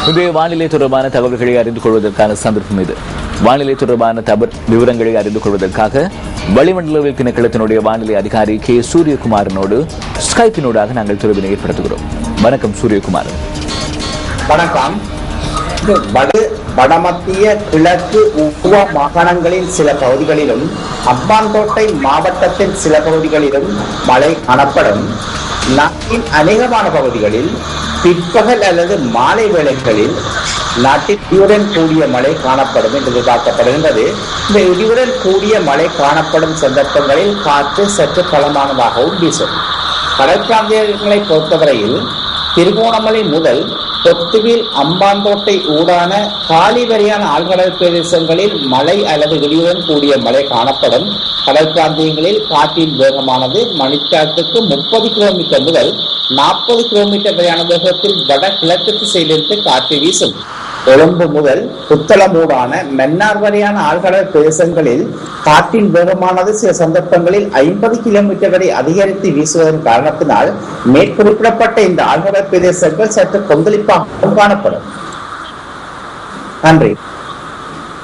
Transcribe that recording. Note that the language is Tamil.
இன்றைய வானிலை தொடர்பான தகவல்களை அறிந்து கொள்வதற்கான சந்தர்ப்பம் இது. வானிலை தொடர்பான விவரங்களை அறிந்து கொள்வதற்காக வளிமண்டலவியல் திணைக்களத்தினுடைய வானிலை அதிகாரி கே சூரியகுமாரனோடு ஸ்கைப்பினூடாக நாங்கள் தொடர்பினை ஏற்படுத்துகிறோம். வணக்கம் சூரியகுமார். வணக்கம். வடமத்திய கிழக்கு உப்புவ மாகாணங்களின் சில பகுதிகளிலும் அம்பாந்தோட்டை மாவட்டத்தின் சில பகுதிகளிலும் மழை காணப்படும். நாட்டின் அநேகமான பகுதிகளில் பிற்பகல் அல்லது மாலை வேளைகளில் நாட்டில் இடியுடன் கூடிய மழை காணப்படும் என்று எதிர்பார்க்கப்படுகின்றது. இந்த இடியுடன் கூடிய மழை காணப்படும் சந்தர்ப்பங்களில் காற்று சற்று பலமானதாகவும் வீசும். கடல் பிராந்தியங்களை பொறுத்தவரையில் திருகோணமலை முதல் பொத்துவில் அம்பாந்தோட்டை ஊடான காலி வரையான ஆழ்கடல் பிரதேசங்களில் மழை அல்லது இடியுடன் கூடிய மழை காணப்படும். கடல் பிராந்தியங்களில் காற்றின் வேகமானது மணிக்காலத்துக்கு 30 கிலோமீட்டர் முதல் 40 கிலோமீட்டர் வரையான வேகத்தில் வடகிழக்கு திசையிலிருந்து காற்று வீசும். கொழும்பு முதல் புத்தளமூடான மன்னார் வரையான ஆழ்கடல் பிரதேசங்களில் காற்றின் வேகமானது சில சந்தர்ப்பங்களில் 50 கிலோமீட்டர் வரை அதிகரித்து வீசுவதன் காரணத்தினால் மேற்குறிப்பிடப்பட்ட இந்த ஆழ்கடல் பிரதேசங்கள் சற்று கொந்தளிப்பாகவும் காணப்படும். நன்றி.